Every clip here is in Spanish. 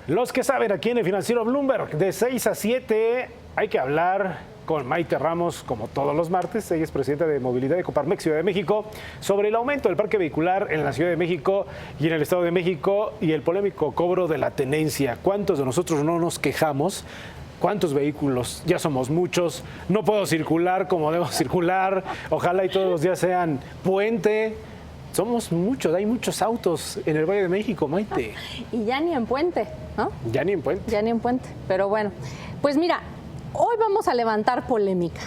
Los que saben aquí en el Financiero Bloomberg, de 6 a 7 hay que hablar con Maite Ramos, como todos los martes. Ella es presidenta de Movilidad de Coparmex Ciudad de México, sobre el aumento del parque vehicular en la Ciudad de México y en el Estado de México y el polémico cobro de la tenencia. ¿Cuántos de nosotros no nos quejamos? ¿Cuántos vehículos? Ya somos muchos. No puedo circular como debo circular. Ojalá y todos los días sean puente. Somos muchos, hay muchos autos en el Valle de México, Maite. Y ya ni en puente, ¿no? Ya ni en puente. Ya ni en puente, pero bueno. Pues mira, hoy vamos a levantar polémica.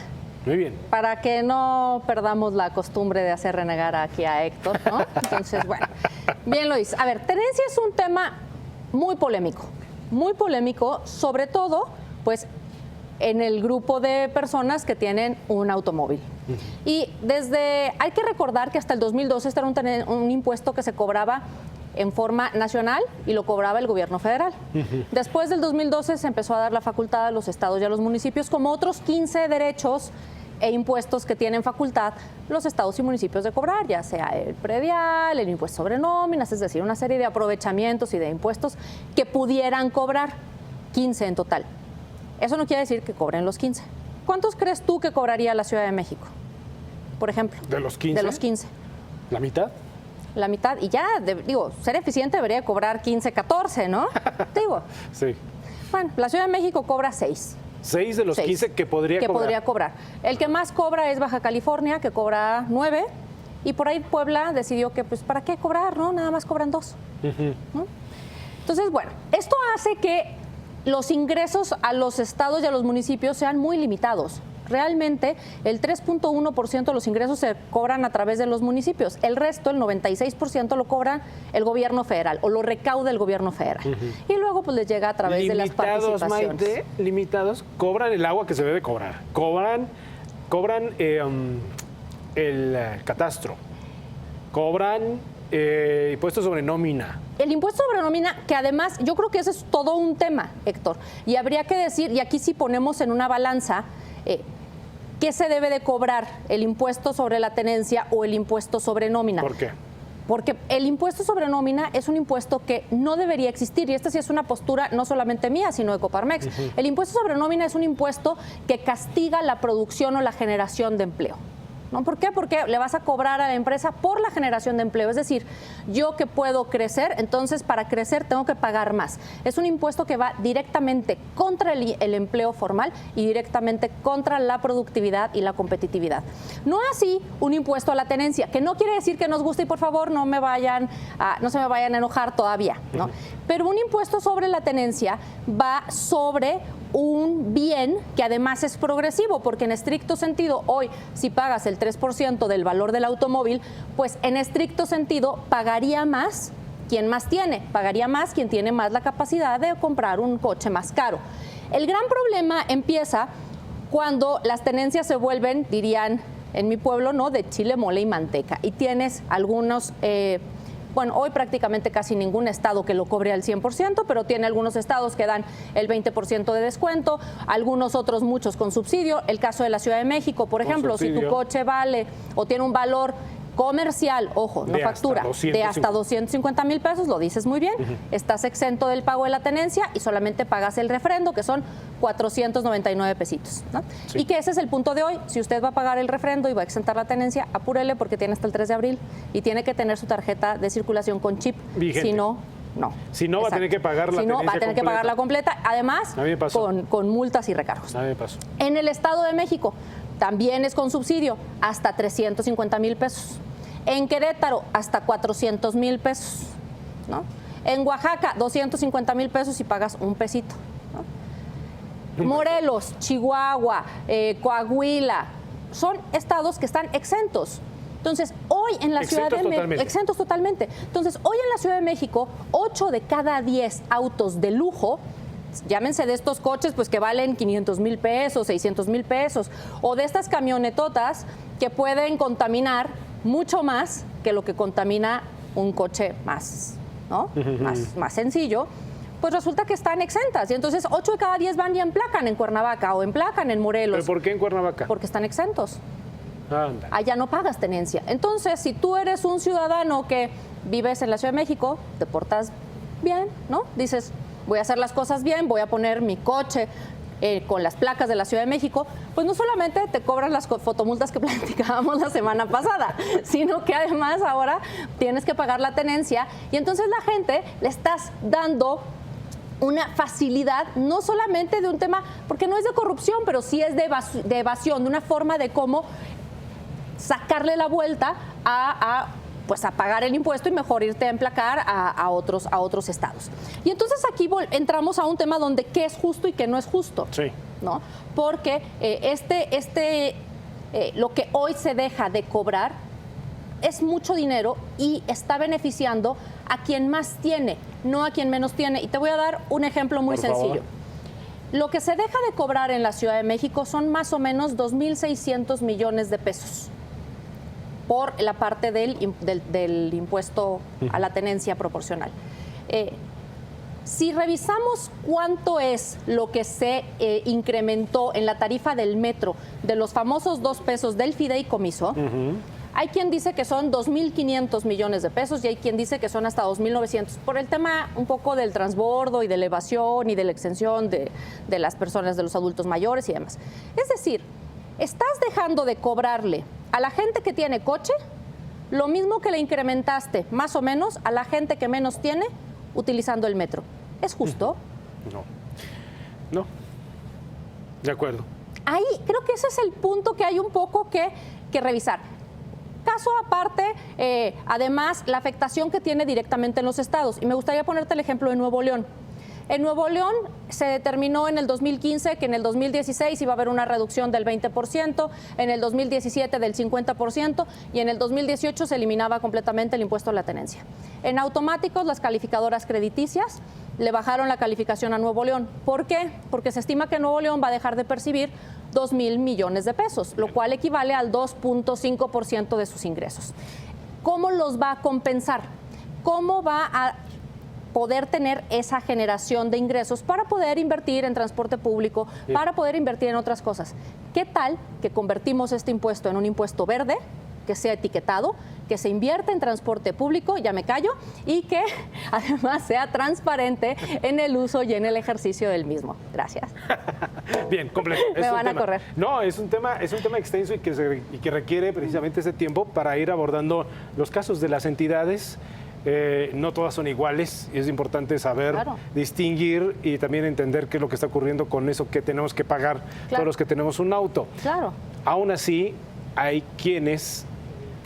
Muy bien. Para que no perdamos la costumbre de hacer renegar aquí a Héctor, ¿no? Entonces, bueno, bien lo dice. A ver, tenencia es un tema muy polémico, sobre todo, pues, en el grupo de personas que tienen un automóvil. Y hay que recordar que hasta el 2012 este era un impuesto que se cobraba en forma nacional y lo cobraba el gobierno federal. Después del 2012 se empezó a dar la facultad a los estados y a los municipios, como otros 15 derechos e impuestos que tienen facultad los estados y municipios de cobrar, ya sea el predial, el impuesto sobre nóminas, es decir, una serie de aprovechamientos y de impuestos que pudieran cobrar, 15 en total. Eso no quiere decir que cobren los 15. ¿Cuántos crees tú que cobraría la Ciudad de México, por ejemplo? ¿De los 15? De los 15. ¿La mitad? La mitad. Y ya, ser eficiente debería cobrar 15, 14, ¿no? Digo. Sí. Bueno, la Ciudad de México cobra 6. 6 de los 15 que podría cobrar. El que más cobra es Baja California, que cobra 9. Y por ahí Puebla decidió que, pues, ¿para qué cobrar, no? Nada más cobran 2. ¿No? Entonces, bueno, esto hace que los ingresos a los estados y a los municipios sean muy limitados. Realmente, el 3.1% de los ingresos se cobran a través de los municipios. El resto, el 96%, lo cobra el gobierno federal o lo recauda el gobierno federal. Y luego, pues, les llega a través de las participaciones. Maite, limitados, cobran el agua que se debe cobrar. Cobran el catastro. Cobran impuestos sobre nómina. El impuesto sobre nómina, que además yo creo que ese es todo un tema, Héctor. Y habría que decir, y aquí sí ponemos en una balanza, ¿qué se debe de cobrar? ¿El impuesto sobre la tenencia o el impuesto sobre nómina? ¿Por qué? Porque el impuesto sobre nómina es un impuesto que no debería existir, y esta sí es una postura no solamente mía, sino de Coparmex. El impuesto sobre nómina es un impuesto que castiga la producción o la generación de empleo. ¿No? ¿Por qué? Porque le vas a cobrar a la empresa por la generación de empleo. Es decir, yo que puedo crecer, entonces para crecer tengo que pagar más. Es un impuesto que va directamente contra el empleo formal y directamente contra la productividad y la competitividad. No así un impuesto a la tenencia, que no quiere decir que nos guste, y por favor no se me vayan a enojar todavía, ¿no? Pero un impuesto sobre la tenencia va sobre un bien que además es progresivo, porque en estricto sentido, hoy, si pagas el 3% del valor del automóvil, pues en estricto sentido pagaría más quien más tiene, pagaría más quien tiene más la capacidad de comprar un coche más caro. El gran problema empieza cuando las tenencias se vuelven, dirían en mi pueblo, ¿no?, de chile, mole y manteca, y tienes algunos... hoy prácticamente casi ningún estado que lo cobre al 100%, pero tiene algunos estados que dan el 20% de descuento, algunos otros muchos con subsidio. El caso de la Ciudad de México, por ejemplo, si tu coche vale o tiene un valor comercial, ojo, no factura, de hasta 250 mil pesos, lo dices muy bien, estás exento del pago de la tenencia y solamente pagas el refrendo, que son 499 pesitos, ¿no? Sí. Y que ese es el punto de hoy. Si usted va a pagar el refrendo y va a exentar la tenencia, apúrele, porque tiene hasta el 3 de abril y tiene que tener su tarjeta de circulación con chip. Vigente. Si no, no. Si no, va a tener que pagar la tenencia. Si no, va a tener que pagarla completa, además con multas y recargos. A mí me pasó. En el Estado de México también es con subsidio, hasta 350 mil pesos. En Querétaro, hasta 400 mil pesos, ¿no? En Oaxaca, 250 mil pesos y pagas un pesito, ¿no? Morelos, Chihuahua, Coahuila, son estados que están exentos. Entonces, hoy en la Ciudad de México, exentos totalmente. Entonces, hoy en la Ciudad de México, 8 de cada 10 autos de lujo, llámense de estos coches pues que valen 500 mil pesos, 600 mil pesos, o de estas camionetotas que pueden contaminar mucho más que lo que contamina un coche más, ¿no? más sencillo, pues resulta que están exentas. Y entonces 8 de cada 10 van y emplacan en Cuernavaca o emplacan en Morelos. ¿Pero por qué en Cuernavaca? Porque están exentos. Anda. Allá no pagas tenencia. Entonces, si tú eres un ciudadano que vives en la Ciudad de México, te portas bien, ¿no? Dices, voy a hacer las cosas bien, voy a poner mi coche con las placas de la Ciudad de México, pues no solamente te cobran las fotomultas que platicábamos la semana pasada, sino que además ahora tienes que pagar la tenencia y entonces la gente le estás dando una facilidad, no solamente de un tema, porque no es de corrupción, pero sí es de evasión, de una forma de cómo sacarle la vuelta pues a pagar el impuesto y mejor irte a emplacar a otros estados. Y entonces aquí entramos a un tema donde qué es justo y qué no es justo. Sí. ¿No? Porque lo que hoy se deja de cobrar es mucho dinero y está beneficiando a quien más tiene, no a quien menos tiene. Y te voy a dar un ejemplo muy sencillo. Lo que se deja de cobrar en la Ciudad de México son más o menos 2.600 millones de pesos por la parte del impuesto a la tenencia proporcional. Si revisamos cuánto es lo que se incrementó en la tarifa del metro de los famosos 2 pesos del fideicomiso, hay quien dice que son 2.500 millones de pesos y hay quien dice que son hasta 2.900, por el tema un poco del transbordo y de la evasión y de la exención de las personas, de los adultos mayores y demás. Es decir, estás dejando de cobrarle a la gente que tiene coche lo mismo que le incrementaste más o menos a la gente que menos tiene utilizando el metro. ¿Es justo? No. De acuerdo. Ahí creo que ese es el punto que hay un poco que revisar. Caso aparte, además, la afectación que tiene directamente en los estados. Y me gustaría ponerte el ejemplo de Nuevo León. En Nuevo León se determinó en el 2015 que en el 2016 iba a haber una reducción del 20%, en el 2017 del 50% y en el 2018 se eliminaba completamente el impuesto a la tenencia. En automáticos, las calificadoras crediticias le bajaron la calificación a Nuevo León. ¿Por qué? Porque se estima que Nuevo León va a dejar de percibir 2.000 millones de pesos, lo cual equivale al 2.5% de sus ingresos. ¿Cómo los va a compensar? ¿Cómo va a poder tener esa generación de ingresos para poder invertir en transporte público, para poder invertir en otras cosas? ¿Qué tal que convertimos este impuesto en un impuesto verde, que sea etiquetado, que se invierta en transporte público, ya me callo, y que además sea transparente en el uso y en el ejercicio del mismo? Gracias. Bien, completo. Me van a correr. No, es un tema extenso y que requiere precisamente ese tiempo para ir abordando los casos de las entidades. No todas son iguales y es importante saber distinguir y también entender qué es lo que está ocurriendo con eso que tenemos que pagar todos los que tenemos un auto. Claro. Aún así, hay quienes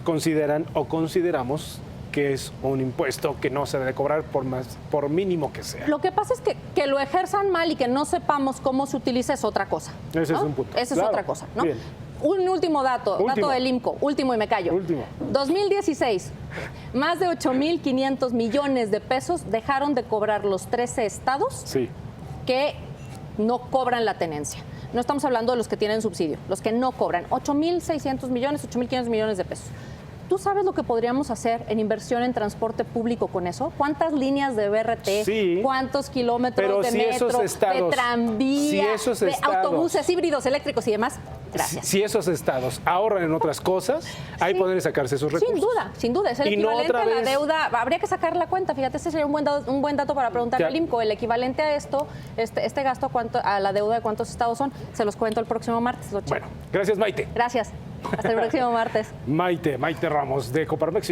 consideran o consideramos que es un impuesto que no se debe cobrar por mínimo que sea. Lo que pasa es que lo ejerzan mal y que no sepamos cómo se utiliza es otra cosa, ¿no? Ese es un punto. Esa es otra cosa, ¿no? Bien. Un último dato del IMCO, último y me callo. 2016, más de 8.500 millones de pesos dejaron de cobrar los 13 estados que no cobran la tenencia. No estamos hablando de los que tienen subsidio, los que no cobran. 8.600 millones, 8.500 millones de pesos. ¿Tú sabes lo que podríamos hacer en inversión en transporte público con eso? ¿Cuántas líneas de BRT? Sí, ¿Cuántos kilómetros de metro, de tranvía, de autobuses híbridos eléctricos y demás? Gracias. Si esos estados ahorran en otras cosas, ahí pueden sacarse esos recursos. Sin duda. Es el equivalente a la deuda. Habría que sacar la cuenta. Fíjate, ese sería un buen dato para preguntarle al IMCO. El equivalente a esto, este gasto, a la deuda de cuántos estados son, se los cuento el próximo martes. Bueno, gracias, Maite. Gracias. Hasta el próximo martes. Maite Ramos de Coparmex.